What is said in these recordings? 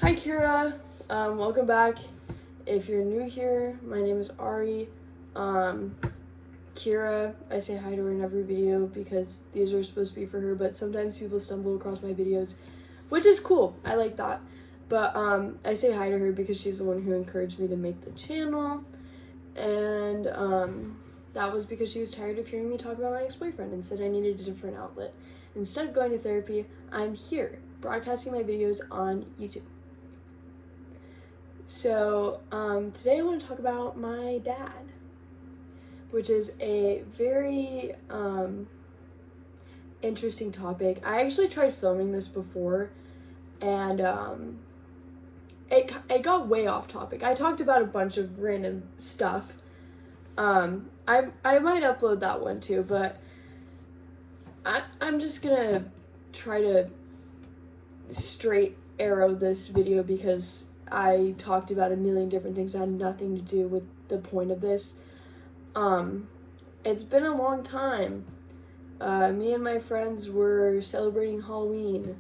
Hi Kira, welcome back. If you're new here, my name is Ari. Kira, I say hi to her in every video because these are supposed to be for her, but sometimes people stumble across my videos, which is cool. I like that. But I say hi to her because she's the one who encouraged me to make the channel, and that was because she was tired of hearing me talk about my ex-boyfriend and said I needed a different outlet. Instead of going to therapy, I'm here broadcasting my videos on YouTube. So today I want to talk about my dad, which is a very interesting topic. I actually tried filming this before, and it got way off topic. I talked about a bunch of random stuff. I might upload that one too, but I'm just gonna try to straight arrow this video because I talked about a million different things that had nothing to do with the point of this. It's been a long time. Me and my friends were celebrating Halloween,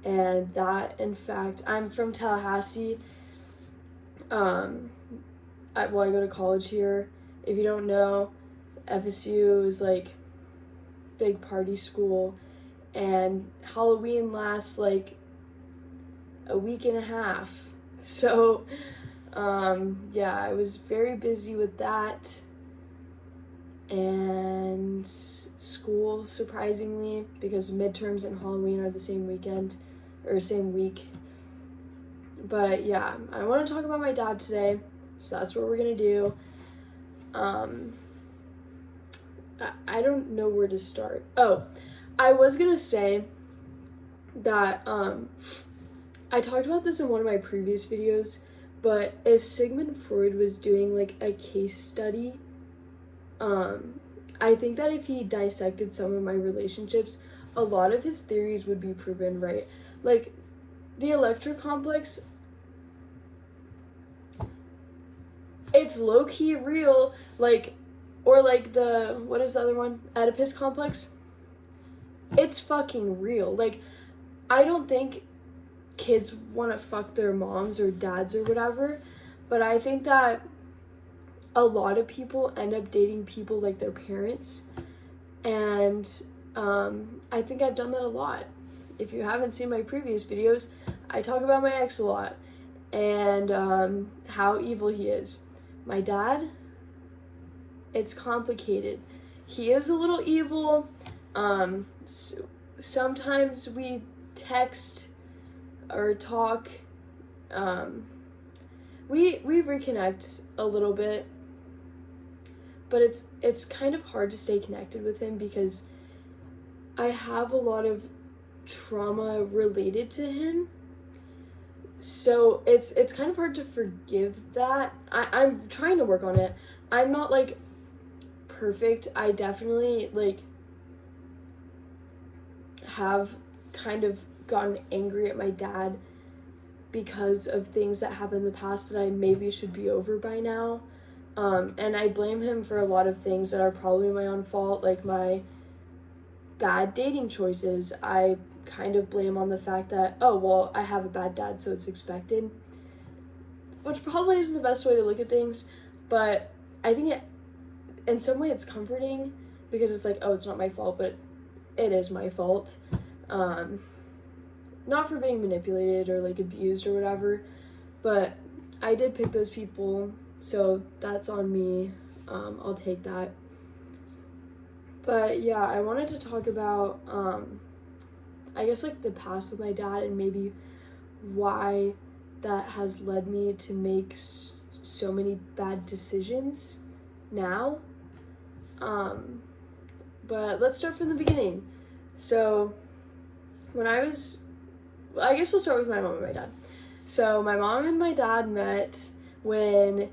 and that, in fact, I'm from Tallahassee. I go to college here. If you don't know, FSU is like big party school, and Halloween lasts like a week and a half. So, yeah, I was very busy with that and school, surprisingly, because midterms and Halloween are the same weekend, or same week. But yeah, I want to talk about my dad today, so that's what we're gonna do. I don't know where to start. Oh, I was gonna say that, I talked about this in one of my previous videos, but if Sigmund Freud was doing like a case study, I think that if he dissected some of my relationships, a lot of his theories would be proven right. Like, the Electra complex, it's low-key real, like, or like the, what is the other one? Oedipus complex? It's fucking real. Like, I don't think kids want to fuck their moms or dads or whatever, but I think that a lot of people end up dating people like their parents, and I think I've done that a lot. If you haven't seen my previous videos, I talk about my ex a lot and how evil he is. My dad, it's complicated. He is a little evil. Sometimes we text or talk, we reconnect a little bit, but it's kind of hard to stay connected with him because I have a lot of trauma related to him, so it's kind of hard to forgive that. I'm trying to work on it. I'm not like perfect. I definitely like have kind of gotten angry at my dad because of things that happened in the past that I maybe should be over by now. And I blame him for a lot of things that are probably my own fault, like my bad dating choices. I kind of blame on the fact that, oh, well, I have a bad dad, so it's expected, which probably isn't the best way to look at things, but I think in some way it's comforting because it's like, oh, it's not my fault, but it is my fault. Not for being manipulated or like abused or whatever, but I did pick those people, so that's on me. I'll take that. But yeah, I wanted to talk about I guess like the past with my dad and maybe why that has led me to make so many bad decisions now. But let's start from the beginning. So when I guess we'll start with my mom and my dad. So my mom and my dad met when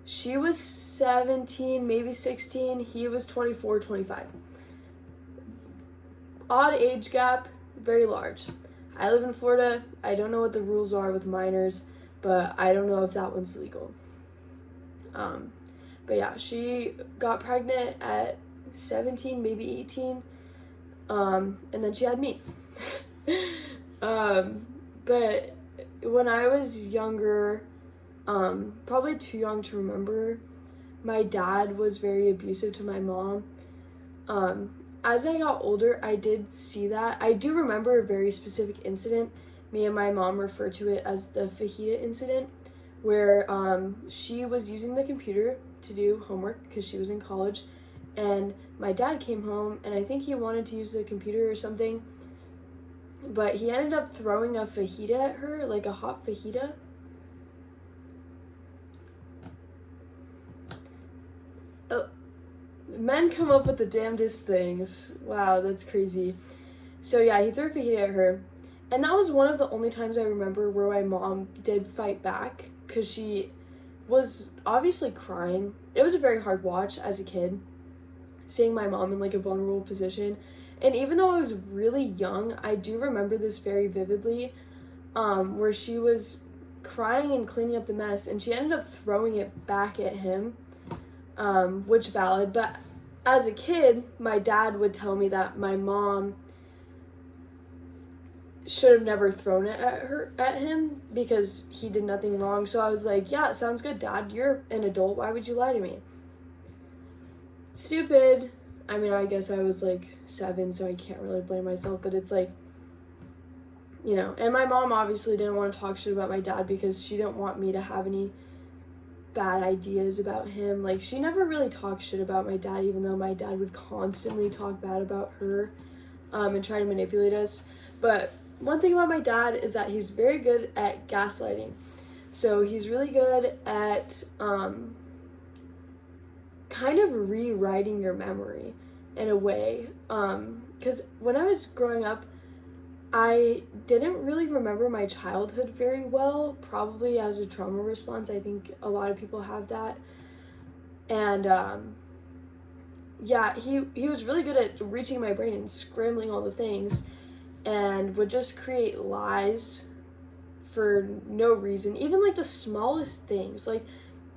she was 17, maybe 16. He was 24, 25. Odd age gap, very large. I live in Florida. I don't know what the rules are with minors, but I don't know if that one's legal. But yeah, she got pregnant at 17, maybe 18. And then she had me. But when I was younger, probably too young to remember, my dad was very abusive to my mom. As I got older, I did see that. I do remember a very specific incident. Me and my mom refer to it as the fajita incident, where she was using the computer to do homework because she was in college, and my dad came home, and I think he wanted to use the computer or something, but he ended up throwing a fajita at her, like a hot fajita. Men come up with the damnedest things. Wow, that's crazy. So yeah, he threw a fajita at her. And that was one of the only times I remember where my mom did fight back, because she was obviously crying. It was a very hard watch as a kid, seeing my mom in like a vulnerable position. And even though I was really young, I do remember this very vividly, where she was crying and cleaning up the mess, and she ended up throwing it back at him, which valid. But as a kid, my dad would tell me that my mom should have never thrown it at him because he did nothing wrong. So I was like, yeah, sounds good, Dad. You're an adult. Why would you lie to me? Stupid. I mean, I guess I was like 7, so I can't really blame myself, but it's like, you know, and my mom obviously didn't want to talk shit about my dad because she didn't want me to have any bad ideas about him. Like, she never really talked shit about my dad, even though my dad would constantly talk bad about her, and try to manipulate us. But one thing about my dad is that he's very good at gaslighting. So he's really good at kind of rewriting your memory in a way. Because when I was growing up, I didn't really remember my childhood very well, probably as a trauma response. I think a lot of people have that. And yeah, he was really good at reaching my brain and scrambling all the things, and would just create lies for no reason, even like the smallest things. Like,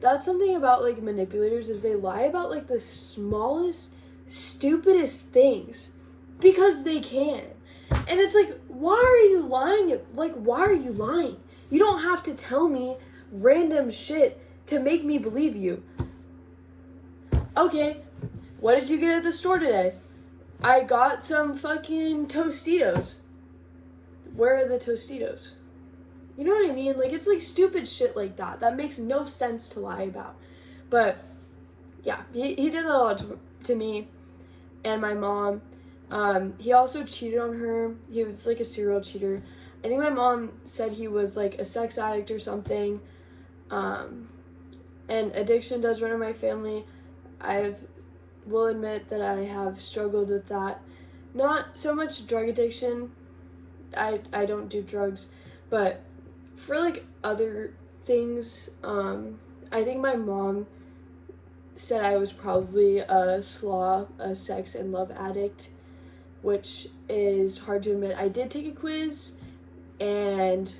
that's something about like manipulators, is they lie about like the smallest, stupidest things because they can. And it's like, why are you lying? Like, why are you lying? You don't have to tell me random shit to make me believe you. Okay, what did you get at the store today? I got some fucking Tostitos. Where are the Tostitos? You know what I mean? Like, it's like stupid shit like that. That makes no sense to lie about. But yeah, he did that a lot to me and my mom. He also cheated on her. He was like a serial cheater. I think my mom said he was like a sex addict or something. And addiction does run in my family. Will admit that I have struggled with that. Not so much drug addiction. I don't do drugs, but for like other things, I think my mom said I was probably a slaw, a sex and love addict, which is hard to admit. I did take a quiz, and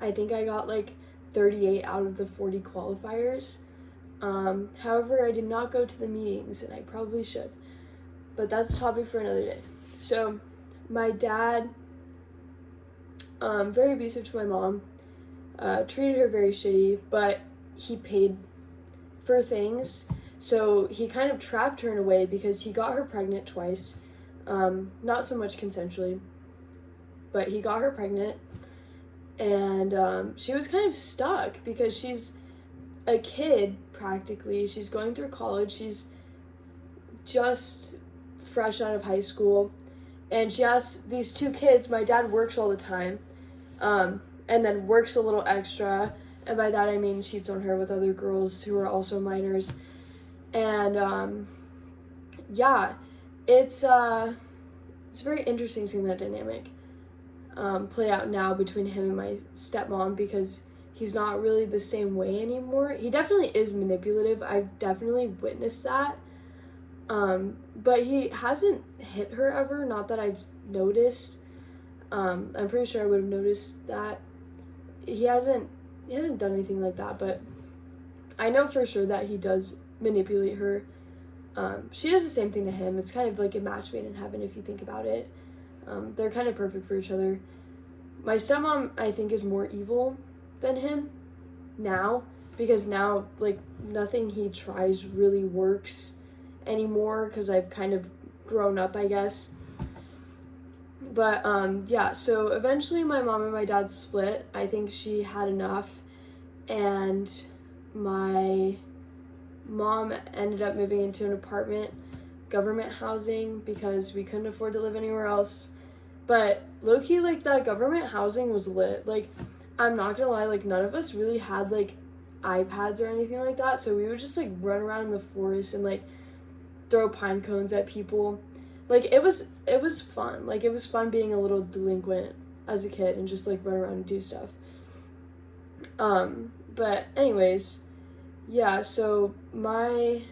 I think I got like 38 out of the 40 qualifiers. However, I did not go to the meetings, and I probably should. But that's a topic for another day. So, my dad, very abusive to my mom, treated her very shitty, but he paid for things. So, he kind of trapped her in a way because he got her pregnant twice. Not so much consensually, but he got her pregnant, and she was kind of stuck because she's a kid practically. She's going through college. She's just fresh out of high school, and she has these 2 kids. My dad works all the time, and then works a little extra, and by that I mean cheats on her with other girls who are also minors. And yeah, it's very interesting seeing that dynamic play out now between him and my stepmom, because he's not really the same way anymore. He definitely is manipulative. I've definitely witnessed that. But he hasn't hit her ever, not that I've noticed. I'm pretty sure I would have noticed that. He hasn't done anything like that, but I know for sure that he does manipulate her. She does the same thing to him. It's kind of like a match made in heaven if you think about it. They're kind of perfect for each other. my stepmom, I think, is more evil than him now, because now, like, nothing he tries really works anymore, because I've kind of grown up, I guess. But, yeah, so eventually my mom and my dad split. I think she had enough, and my mom ended up moving into an apartment, government housing, because we couldn't afford to live anywhere else. But low-key, like, that government housing was lit. Like, I'm not gonna lie, like, none of us really had, like, iPads or anything like that, so we would just, like, run around in the forest and, like, throw pine cones at people. Like, it was fun. Like, it was fun being a little delinquent as a kid and just, like, run around and do stuff. But anyways, yeah, so my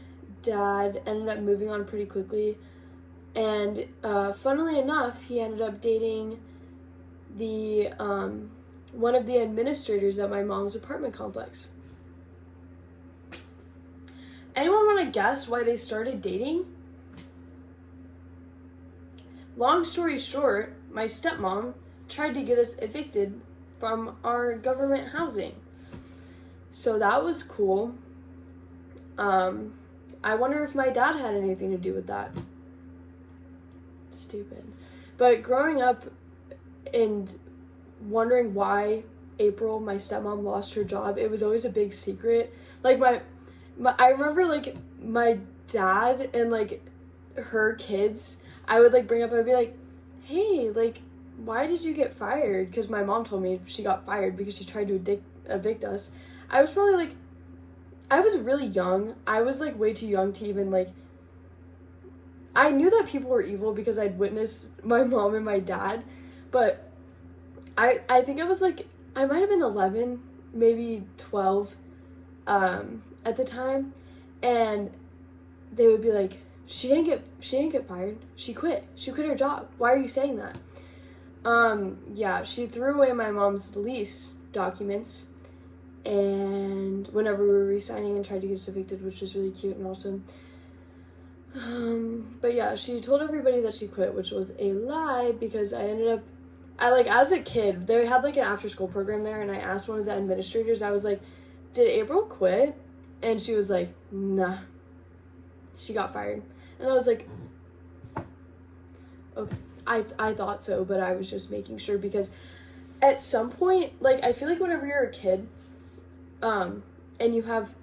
dad ended up moving on pretty quickly, and funnily enough, he ended up dating the one of the administrators at my mom's apartment complex. Anyone want to guess why they started dating? Long story short, my stepmom tried to get us evicted from our government housing. So that was cool. I wonder if my dad had anything to do with that. Stupid. But growing up and wondering why April, my stepmom, lost her job, it was always a big secret. Like, I remember, like, my dad and, like, her kids, I would, like, bring up, I'd be like, hey, like, why did you get fired? Because my mom told me she got fired because she tried to evict us. I was probably, like, I was really young. I was, like, way too young to even, like, I knew that people were evil because I'd witnessed my mom and my dad, but I think I was, like, I might have been 11, maybe 12, at the time, and they would be like, she didn't get fired. She quit her job. Why are you saying that? Yeah, she threw away my mom's lease documents, and whenever we were re-signing, and tried to get us evicted, which was really cute and awesome. But yeah, she told everybody that she quit, which was a lie, because as a kid, they had, like, an after-school program there, and I asked one of the administrators, I was like, did April quit? And she was like, nah, she got fired. And I was like, okay, I thought so, but I was just making sure, because at some point, like, I feel like whenever you're a kid, and you have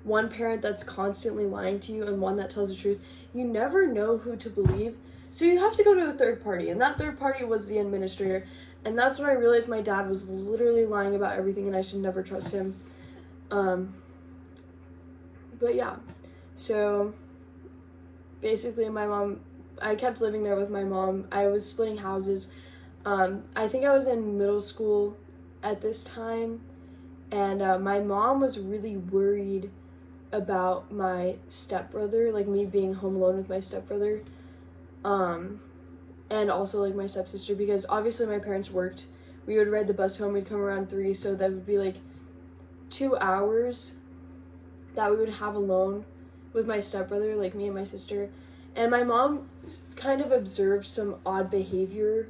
one parent that's constantly lying to you and one that tells the truth, you never know who to believe. So you have to go to a third party, and that third party was the administrator. And that's when I realized my dad was literally lying about everything, and I should never trust him. But yeah, so basically I kept living there with my mom. I was splitting houses. I think I was in middle school at this time, and my mom was really worried about my stepbrother, like, me being home alone with my stepbrother, and also, like, my stepsister, because obviously my parents worked. We would ride the bus home, we'd come around 3, so that would be, like, 2 hours that we would have alone with my stepbrother, like, me and my sister. And my mom kind of observed some odd behavior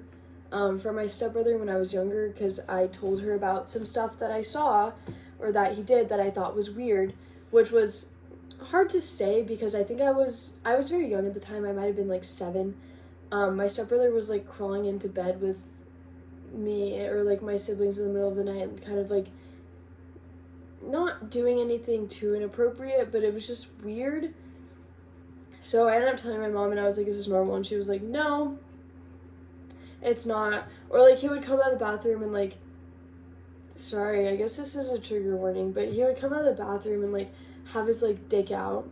from my stepbrother when I was younger, because I told her about some stuff that I saw or that he did that I thought was weird, which was hard to say because I think I was very young at the time. I might have been like 7. My stepbrother was like crawling into bed with me or like my siblings in the middle of the night and kind of like not doing anything too inappropriate, but it was just weird. So I ended up telling my mom, and I was like, is this normal? And she was like, no, it's not. Or like he would come out of the bathroom and like, sorry, I guess this is a trigger warning, but he would come out of the bathroom and like have his like dick out.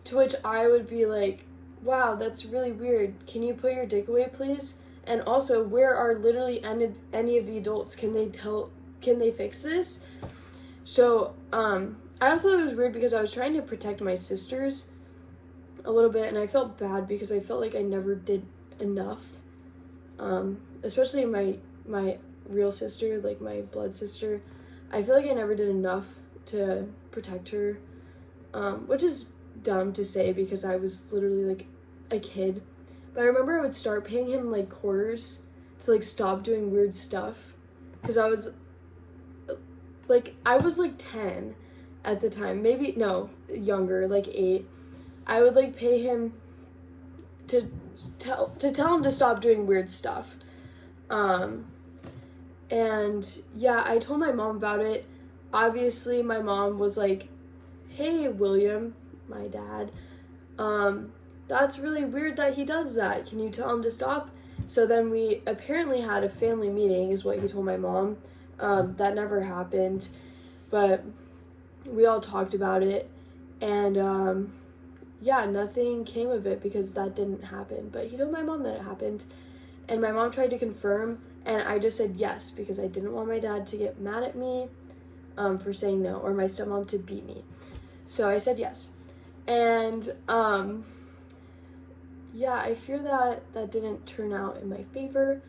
To which I would be like, wow, that's really weird. Can you put your dick away, please? And also, where are literally any of the adults? Can they fix this? So, I also thought it was weird because I was trying to protect my sisters a little bit, and I felt bad because I felt like I never did enough. Especially my real sister, like my blood sister. I feel like I never did enough to protect her, which is dumb to say because I was literally like a kid. But I remember I would start paying him like quarters to like stop doing weird stuff, because I was like 10 at the time, maybe no, younger, like 8. I would like pay him to tell him to stop doing weird stuff. And yeah, I told my mom about it. Obviously my mom was like, hey William, my dad, that's really weird that he does that. Can you tell him to stop? So then we apparently had a family meeting, is what he told my mom. That never happened, but we all talked about it, and yeah, nothing came of it because that didn't happen. But he told my mom that it happened, and my mom tried to confirm, and I just said yes because I didn't want my dad to get mad at me for saying no, or my stepmom to beat me. So I said yes. And yeah, I fear that didn't turn out in my favor.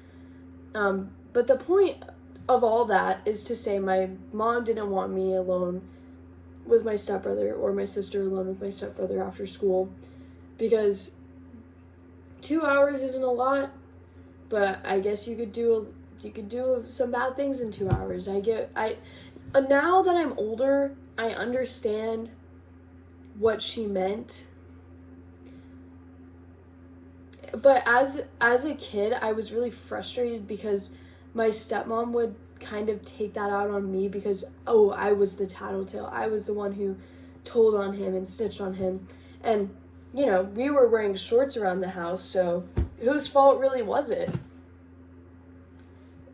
But the point of all that is to say my mom didn't want me alone with my stepbrother, or my sister alone with my stepbrother after school, because 2 hours isn't a lot, but I guess you could do some bad things in 2 hours. Now that I'm older, I understand what she meant. But as a kid, I was really frustrated because my stepmom would kind of take that out on me because, I was the tattletale. I was the one who told on him and snitched on him. And, we were wearing shorts around the house, so whose fault really was it?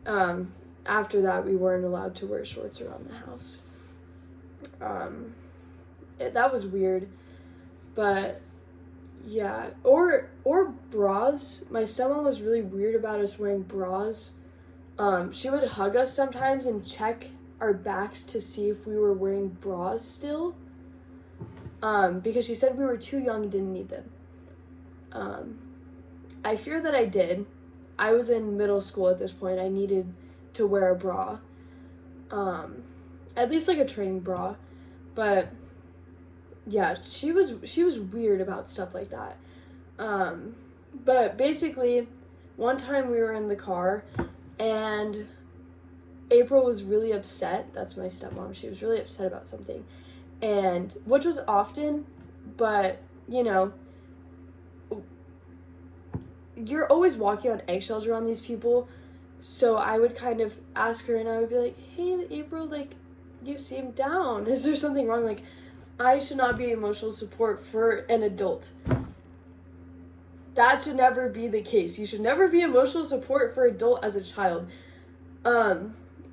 After that, we weren't allowed to wear shorts around the house. That was weird. But yeah, or bras. My stepmom was really weird about us wearing bras. She would hug us sometimes and check our backs to see if we were wearing bras still. Because she said we were too young and didn't need them. I fear that I did. I was in middle school at this point. I needed to wear a bra. At least like a training bra. But yeah, she was weird about stuff like that. But basically, one time we were in the car, and April was really upset. That's my stepmom. She was really upset about something, and which was often, but you're always walking on eggshells around these people. So I would kind of ask her, and I would be like, hey April, like, you seem down. Is there something wrong? Like, I should not be emotional support for an adult. That should never be the case. You should never be emotional support for adult as a child. I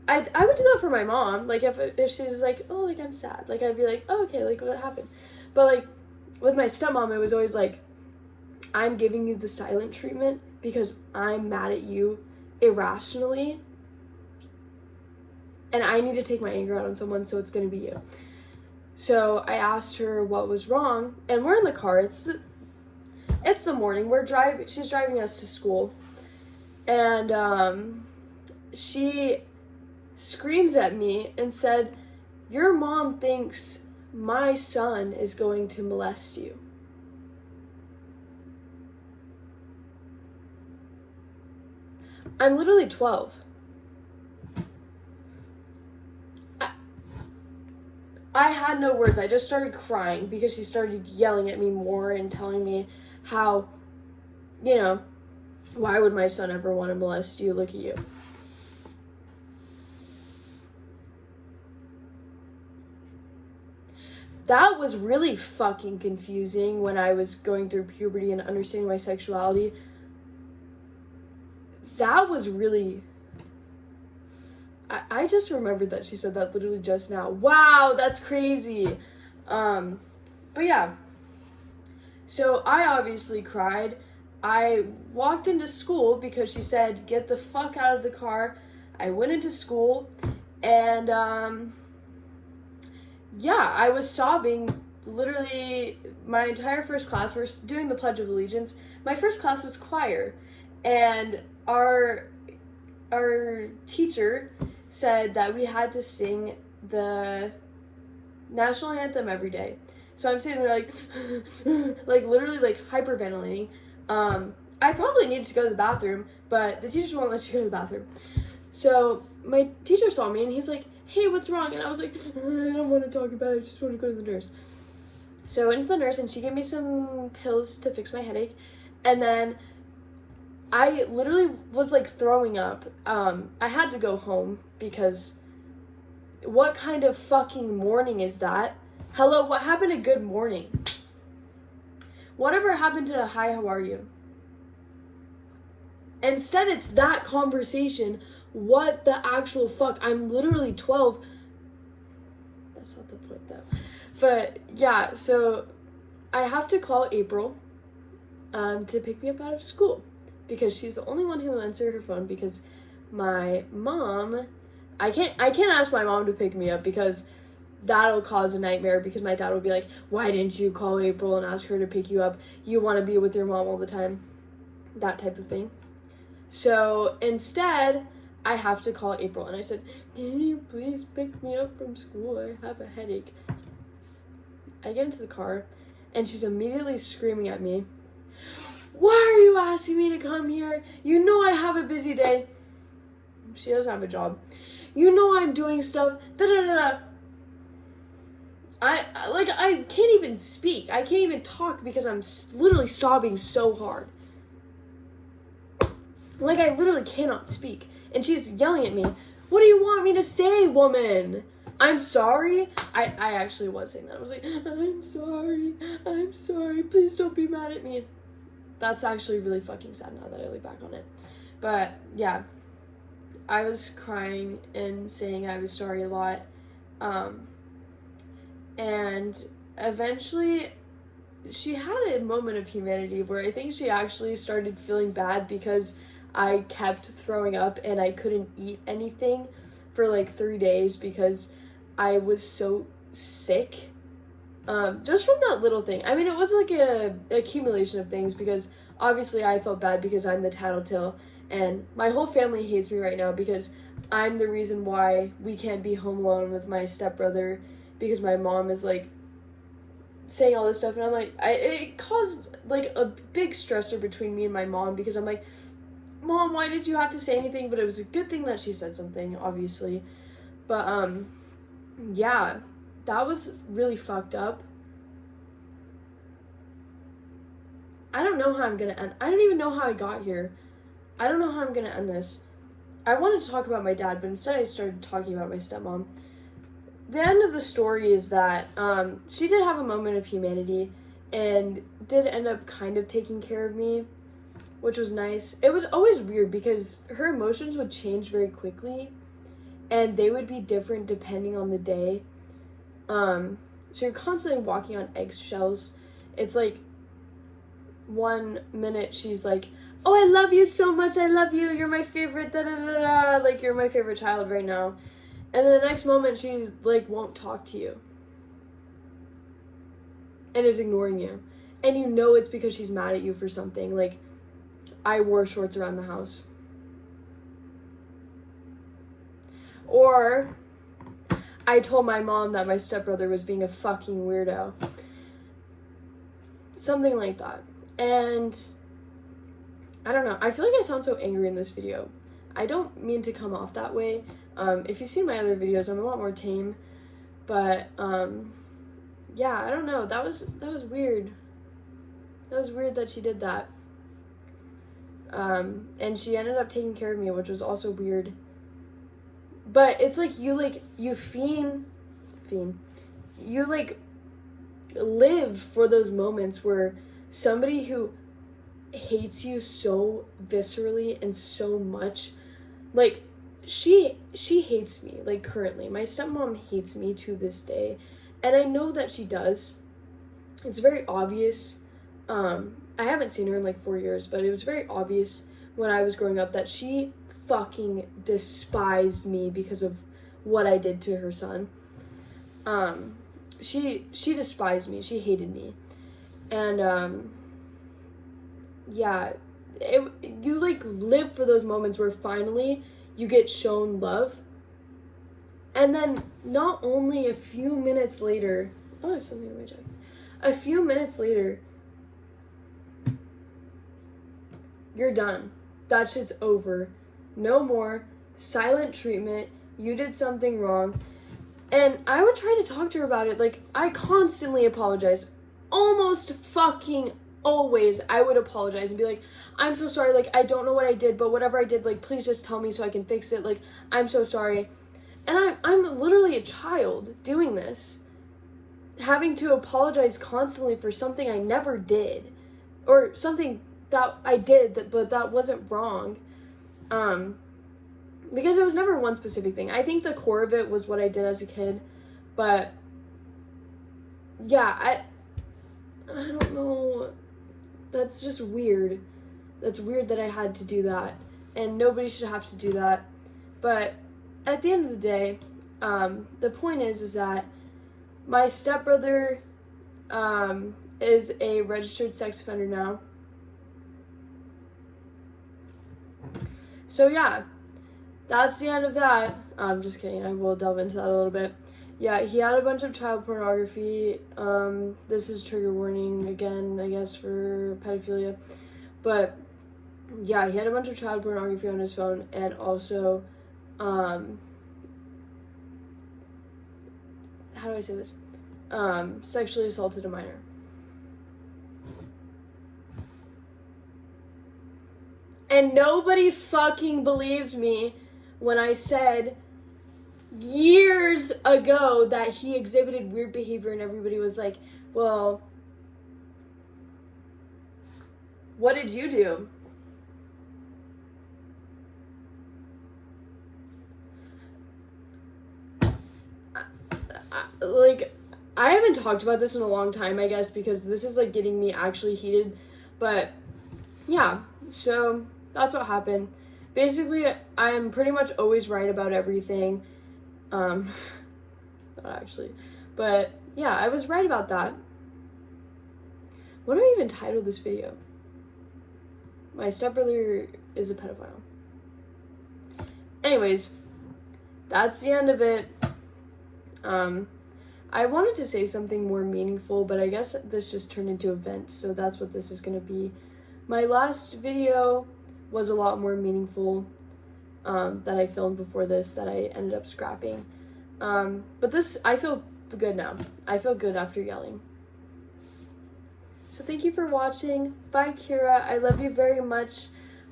would do that for my mom. Like, if she was like, oh, like, I'm sad. Like, I'd be like, oh, okay, like, what happened? But, like, with my stepmom, it was always like, I'm giving you the silent treatment because I'm mad at you irrationally. And I need to take my anger out on someone, so it's going to be you. So I asked her what was wrong, and we're in the car. It's the morning. She's driving us to school, and she screams at me and said, "Your mom thinks my son is going to molest you." I'm literally 12. I had no words. I just started crying because she started yelling at me more and telling me how, why would my son ever want to molest you? Look at you. That was really fucking confusing when I was going through puberty and understanding my sexuality. That was really... I just remembered that she said that literally just now. Wow, that's crazy. But yeah. So I obviously cried. I walked into school because she said, get the fuck out of the car. I went into school, and yeah, I was sobbing. Literally, my entire first class, we're doing the Pledge of Allegiance. My first class was choir, and our teacher said that we had to sing the national anthem every day. So I'm sitting there like, like literally like hyperventilating. I I probably needed to go to the bathroom, but the teachers won't let you go to the bathroom. So my teacher saw me and he's like, hey, what's wrong? And I was like, I don't want to talk about it. I just want to go to the nurse. So I went to the nurse and she gave me some pills to fix my headache. And then I literally was like throwing up. I had to go home because what kind of fucking morning is that? Hello, what happened to good morning? Whatever happened to hi, how are you? Instead, it's that conversation. What the actual fuck? I'm literally 12. That's not the point though. But yeah, so I have to call April to pick me up out of school because she's the only one who will answer her phone because my mom, I can't ask my mom to pick me up because that'll cause a nightmare because my dad will be like, why didn't you call April and ask her to pick you up? You want to be with your mom all the time. That type of thing. So instead, I have to call April. And I said, can you please pick me up from school? I have a headache. I get into the car and she's immediately screaming at me, why are you asking me to come here? You know I have a busy day. She doesn't have a job. You know I'm doing stuff. Da-da-da-da. I can't even speak. I can't even talk because I'm literally sobbing so hard. Like, I literally cannot speak. And she's yelling at me. What do you want me to say, woman? I'm sorry. I actually was saying that. I was like, I'm sorry. Please don't be mad at me. That's actually really fucking sad now that I look back on it. But, yeah. I was crying and saying I was sorry a lot. And eventually, she had a moment of humanity where I think she actually started feeling bad because I kept throwing up and I couldn't eat anything for like 3 days because I was so sick. Just from that little thing. I mean, it was like a accumulation of things because obviously I felt bad because I'm the tattletale and my whole family hates me right now because I'm the reason why we can't be home alone with my stepbrother because my mom is like saying all this stuff and I'm like, it caused like a big stressor between me and my mom because I'm like, Mom, why did you have to say anything? But it was a good thing that she said something, obviously. But, yeah, that was really fucked up. I don't know how I'm gonna end. I don't even know how I got here. I don't know how I'm gonna end this. I wanted to talk about my dad, but instead I started talking about my stepmom. The end of the story is that, she did have a moment of humanity and did end up kind of taking care of me, which was nice. It was always weird because her emotions would change very quickly and they would be different depending on the day. So you're constantly walking on eggshells. It's like 1 minute she's like, oh, I love you so much. I love you. You're my favorite. Da da da da. Like, you're my favorite child right now. And then the next moment she like won't talk to you and is ignoring you. And you know it's because she's mad at you for something. Like, I wore shorts around the house. Or I told my mom that my stepbrother was being a fucking weirdo. Something like that. And I don't know. I feel like I sound so angry in this video. I don't mean to come off that way. If you've seen my other videos, I'm a lot more tame. But yeah, I don't know. That was weird. That was weird that she did that. And she ended up taking care of me, which was also weird. But it's like you live for those moments where somebody who hates you so viscerally and so much, like, she hates me, like, currently. My stepmom hates me to this day, and I know that she does. It's very obvious. I haven't seen her in like 4 years, but it was very obvious when I was growing up that she fucking despised me because of what I did to her son. She despised me. She hated me. And, yeah, you like live for those moments where finally you get shown love. And then not only a few minutes later, oh, I have something in my jacket. A few minutes later, you're done. That shit's over. No more. Silent treatment. You did something wrong. And I would try to talk to her about it. Like, I constantly apologize. Almost fucking always I would apologize and be like, I'm so sorry, like, I don't know what I did, but whatever I did, like, please just tell me so I can fix it. Like, I'm so sorry. And I'm literally a child doing this. Having to apologize constantly for something I never did. Or something that I did, but that wasn't wrong. Because it was never one specific thing. I think the core of it was what I did as a kid. But, yeah, I don't know. That's just weird. That's weird that I had to do that. And nobody should have to do that. But at the end of the day, the point is that my stepbrother is a registered sex offender now. So yeah, that's the end of that. I'm just kidding. I will delve into that a little bit. Yeah, he had a bunch of child pornography. This is trigger warning again, I guess, for pedophilia. But yeah, he had a bunch of child pornography on his phone, and also, how do I say this? Sexually assaulted a minor. And nobody fucking believed me when I said years ago that he exhibited weird behavior, and everybody was like, well, what did you do? I haven't talked about this in a long time, I guess, because this is, like, getting me actually heated. But, yeah, so that's what happened. Basically, I'm pretty much always right about everything. Not actually. But, yeah, I was right about that. What do I even title this video? My stepbrother is a pedophile. Anyways, that's the end of it. I wanted to say something more meaningful, but I guess this just turned into a vent, so that's what this is going to be. My last video was a lot more meaningful that I filmed before this that I ended up scrapping. But this, I feel good now. I feel good after yelling. So thank you for watching. Bye, Kira. I love you very much.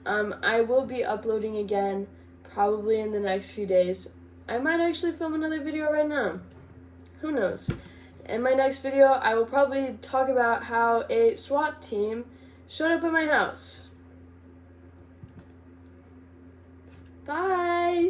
I will be uploading again probably in the next few days. I might actually film another video right now. Who knows? In my next video, I will probably talk about how a SWAT team showed up at my house. Bye!